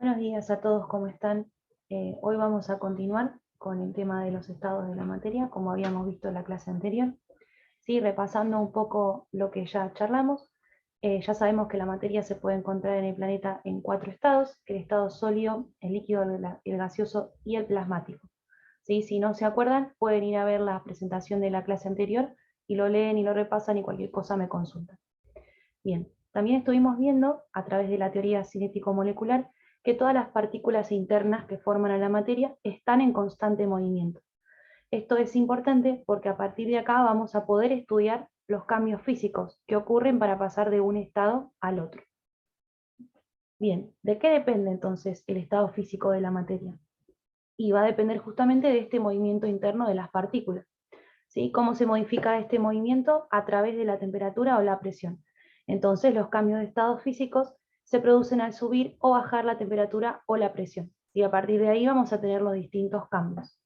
Buenos días a todos, ¿cómo están? Hoy vamos a continuar con el tema de los estados de la materia, como habíamos visto en la clase anterior. Sí, repasando un poco lo que ya charlamos, ya sabemos que la materia se puede encontrar en el planeta en 4 estados: el estado sólido, el líquido, el gaseoso y el plasmático. ¿Sí? Si no se acuerdan, pueden ir a ver la presentación de la clase anterior y lo leen y lo repasan y cualquier cosa me consultan. Bien, también estuvimos viendo, a través de la teoría cinético-molecular, que todas las partículas internas que forman a la materia están en constante movimiento. Esto es importante porque a partir de acá vamos a poder estudiar los cambios físicos que ocurren para pasar de un estado al otro. Bien, ¿de qué depende entonces el estado físico de la materia? Y va a depender justamente de este movimiento interno de las partículas. ¿Sí? ¿Cómo se modifica este movimiento? A través de la temperatura o la presión. Entonces los cambios de estados físicos se producen al subir o bajar la temperatura o la presión. Y a partir de ahí vamos a tener los distintos cambios.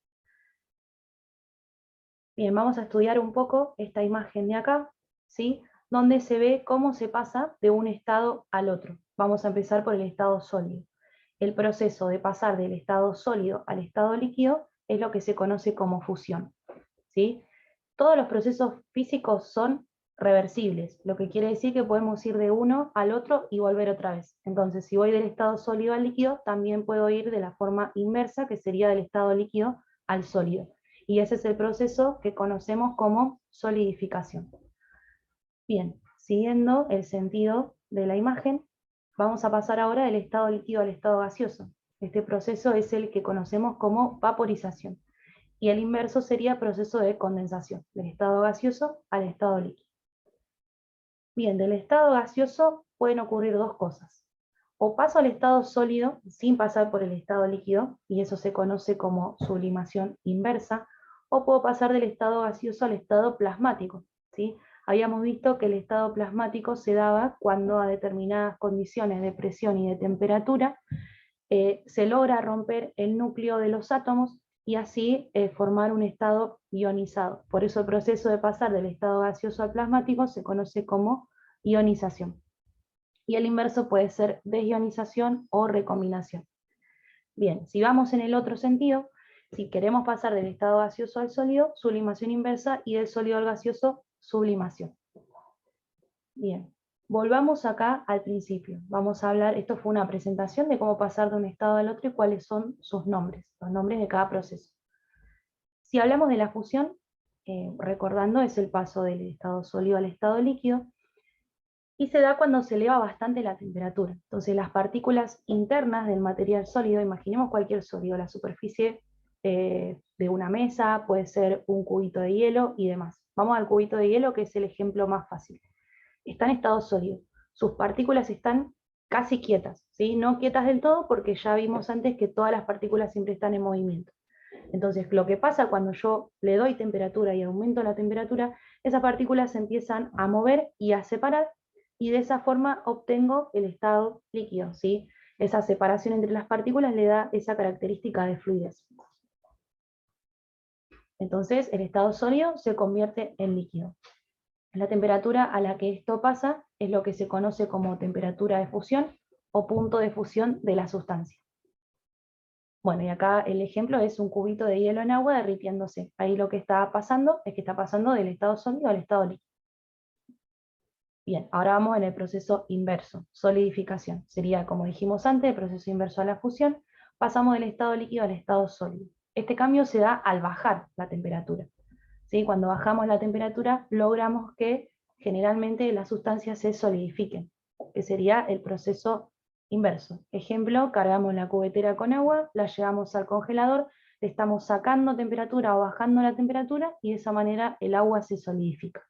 Bien, vamos a estudiar un poco esta imagen de acá, ¿sí? Donde se ve cómo se pasa de un estado al otro. Vamos a empezar por el estado sólido. El proceso de pasar del estado sólido al estado líquido es lo que se conoce como fusión, ¿sí? Todos los procesos físicos son reversibles, lo que quiere decir que podemos ir de uno al otro y volver otra vez. Entonces, si voy del estado sólido al líquido, también puedo ir de la forma inversa, que sería del estado líquido al sólido. Y ese es el proceso que conocemos como solidificación. Bien, siguiendo el sentido de la imagen, vamos a pasar ahora del estado líquido al estado gaseoso. Este proceso es el que conocemos como vaporización. Y el inverso sería proceso de condensación, del estado gaseoso al estado líquido. Bien, del estado gaseoso pueden ocurrir dos cosas. O paso al estado sólido sin pasar por el estado líquido, y eso se conoce como sublimación inversa, o puedo pasar del estado gaseoso al estado plasmático, ¿sí? Habíamos visto que el estado plasmático se daba cuando a determinadas condiciones de presión y de temperatura se logra romper el núcleo de los átomos y así formar un estado ionizado. Por eso el proceso de pasar del estado gaseoso al plasmático se conoce como ionización. Y el inverso puede ser desionización o recombinación. Bien, si vamos en el otro sentido, si queremos pasar del estado gaseoso al sólido, sublimación inversa, y del sólido al gaseoso, sublimación. Bien, volvamos acá al principio. Vamos a hablar, esto fue una presentación de cómo pasar de un estado al otro y cuáles son sus nombres, los nombres de cada proceso. Si hablamos de la fusión, recordando, es el paso del estado sólido al estado líquido, y se da cuando se eleva bastante la temperatura. Entonces las partículas internas del material sólido, imaginemos cualquier sólido, la superficie de una mesa, puede ser un cubito de hielo y demás. Vamos al cubito de hielo, que es el ejemplo más fácil. Está en estado sólido. Sus partículas están casi quietas, ¿sí? No quietas del todo, porque ya vimos antes que todas las partículas siempre están en movimiento. Entonces, lo que pasa cuando yo le doy temperatura y aumento la temperatura, esas partículas se empiezan a mover y a separar, y de esa forma obtengo el estado líquido, ¿sí? Esa separación entre las partículas le da esa característica de fluidez. Entonces, el estado sólido se convierte en líquido. La temperatura a la que esto pasa es lo que se conoce como temperatura de fusión o punto de fusión de la sustancia. Bueno, y acá el ejemplo es un cubito de hielo en agua derritiéndose. Ahí lo que está pasando es que está pasando del estado sólido al estado líquido. Bien, ahora vamos en el proceso inverso, solidificación. Sería, como dijimos antes, el proceso inverso a la fusión. Pasamos del estado líquido al estado sólido. Este cambio se da al bajar la temperatura. ¿Sí? Cuando bajamos la temperatura, logramos que generalmente las sustancias se solidifiquen, que sería el proceso inverso. Ejemplo, cargamos la cubetera con agua, la llevamos al congelador, le estamos sacando temperatura o bajando la temperatura, y de esa manera el agua se solidifica.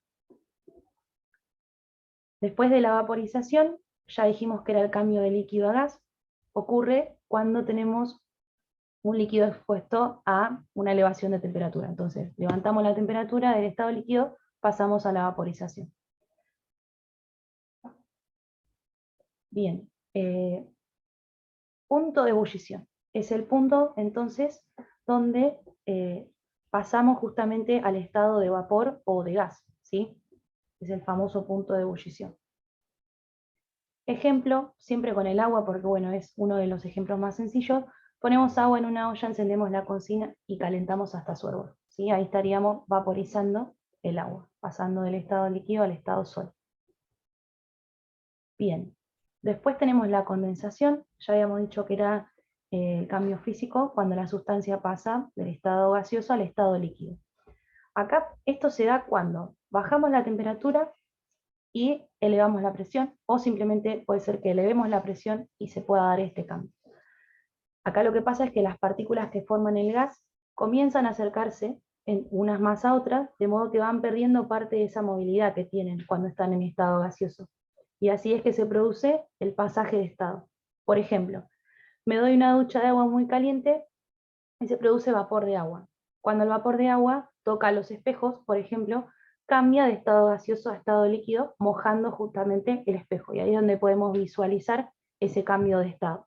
Después de la vaporización, ya dijimos que era el cambio de líquido a gas, ocurre cuando tenemos un líquido expuesto a una elevación de temperatura. Entonces, levantamos la temperatura del estado líquido, pasamos a la vaporización. Bien, punto de ebullición. Es el punto, entonces, donde pasamos justamente al estado de vapor o de gas, ¿sí? Es el famoso punto de ebullición. Ejemplo, siempre con el agua, porque bueno, es uno de los ejemplos más sencillos. Ponemos agua en una olla, encendemos la cocina y calentamos hasta su hervor, ¿sí? Ahí estaríamos vaporizando el agua, pasando del estado líquido al estado sólido. Bien, después tenemos la condensación. Ya habíamos dicho que era el cambio físico cuando la sustancia pasa del estado gaseoso al estado líquido. Acá esto se da cuando bajamos la temperatura y elevamos la presión, o simplemente puede ser que elevemos la presión y se pueda dar este cambio. Acá lo que pasa es que las partículas que forman el gas comienzan a acercarse unas más a otras, de modo que van perdiendo parte de esa movilidad que tienen cuando están en estado gaseoso. Y así es que se produce el pasaje de estado. Por ejemplo, me doy una ducha de agua muy caliente y se produce vapor de agua. Cuando el vapor de agua toca los espejos, por ejemplo, cambia de estado gaseoso a estado líquido, mojando justamente el espejo. Y ahí es donde podemos visualizar ese cambio de estado.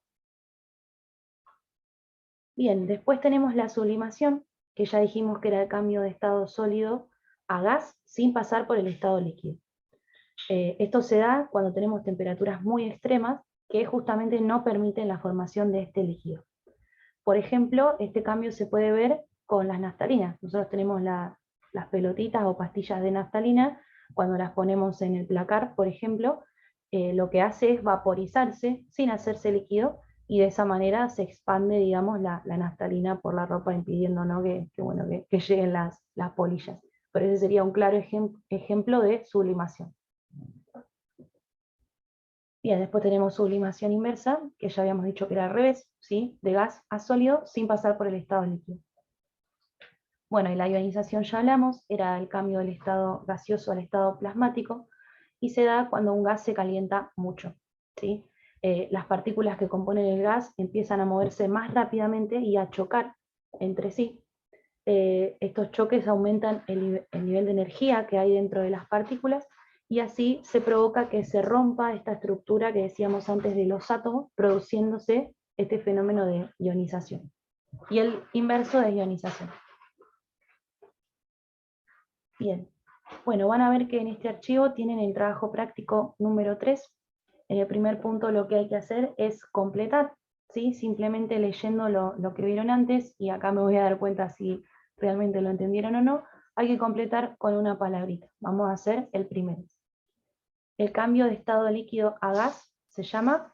Bien, después tenemos la sublimación, que ya dijimos que era el cambio de estado sólido a gas sin pasar por el estado líquido. Esto se da cuando tenemos temperaturas muy extremas que justamente no permiten la formación de este líquido. Por ejemplo, este cambio se puede ver con las naftalinas. Nosotros tenemos las pelotitas o pastillas de naftalina, cuando las ponemos en el placar, por ejemplo, lo que hace es vaporizarse sin hacerse líquido, y de esa manera se expande, digamos, la naftalina por la ropa, impidiendo, ¿no?, que lleguen las polillas. Pero ese sería un claro ejemplo de sublimación. Bien, después tenemos sublimación inversa, que ya habíamos dicho que era al revés, ¿sí? De gas a sólido sin pasar por el estado líquido. Bueno, y la ionización ya hablamos, era el cambio del estado gaseoso al estado plasmático, y se da cuando un gas se calienta mucho, ¿sí? Las partículas que componen el gas empiezan a moverse más rápidamente y a chocar entre sí. Estos choques aumentan el nivel de energía que hay dentro de las partículas, y así se provoca que se rompa esta estructura que decíamos antes de los átomos, produciéndose este fenómeno de ionización. Y el inverso de ionización. Bien, bueno, van a ver que en este archivo tienen el trabajo práctico número 3. En el primer punto lo que hay que hacer es completar, ¿sí? Simplemente leyendo lo que vieron antes, y acá me voy a dar cuenta si realmente lo entendieron o no. Hay que completar con una palabrita. Vamos a hacer el primero. El cambio de estado líquido a gas se llama,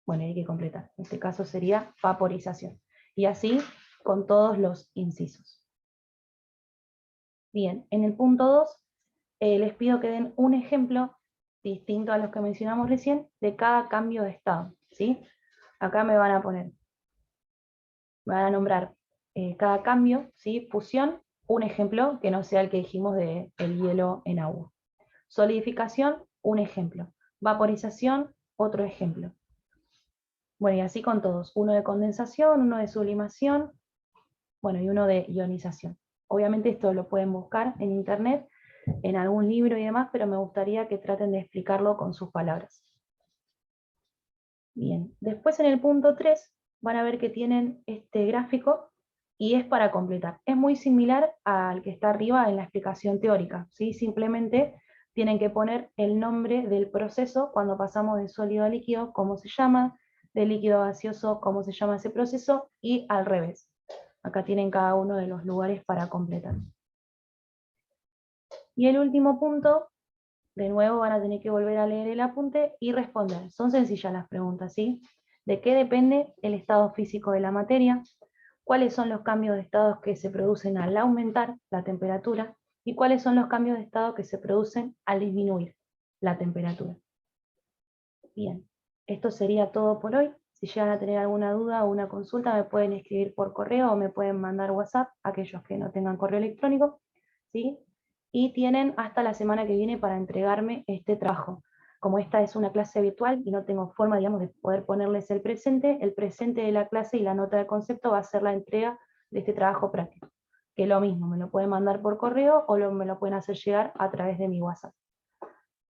bueno, hay que completar. En este caso sería vaporización. Y así con todos los incisos. Bien, en el punto 2 les pido que den un ejemplo distinto a los que mencionamos recién de cada cambio de estado, ¿sí? Acá me van a nombrar cada cambio, ¿sí? Fusión, un ejemplo que no sea el que dijimos de el hielo en agua. Solidificación, un ejemplo. Vaporización, otro ejemplo. Bueno, y así con todos. Uno de condensación, uno de sublimación, bueno, y uno de ionización. Obviamente esto lo pueden buscar en internet, en algún libro y demás, pero me gustaría que traten de explicarlo con sus palabras. Bien, después en el punto 3 van a ver que tienen este gráfico, y es para completar. Es muy similar al que está arriba en la explicación teórica, ¿sí? Simplemente tienen que poner el nombre del proceso cuando pasamos de sólido a líquido, cómo se llama, de líquido a gaseoso, cómo se llama ese proceso, y al revés. Acá tienen cada uno de los lugares para completar. Y el último punto, de nuevo van a tener que volver a leer el apunte y responder. Son sencillas las preguntas, ¿sí? ¿De qué depende el estado físico de la materia? ¿Cuáles son los cambios de estado que se producen al aumentar la temperatura? ¿Y cuáles son los cambios de estado que se producen al disminuir la temperatura? Bien, esto sería todo por hoy. Si llegan a tener alguna duda o una consulta, me pueden escribir por correo o me pueden mandar WhatsApp, aquellos que no tengan correo electrónico, ¿sí? Y tienen hasta la semana que viene para entregarme este trabajo. Como esta es una clase virtual y no tengo forma, digamos, de poder ponerles el presente de la clase y la nota de concepto va a ser la entrega de este trabajo práctico. Que lo mismo, me lo pueden mandar por correo o me lo pueden hacer llegar a través de mi WhatsApp.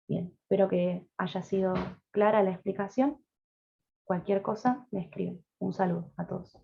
Bien, espero que haya sido clara la explicación. Cualquier cosa me escriben. Un saludo a todos.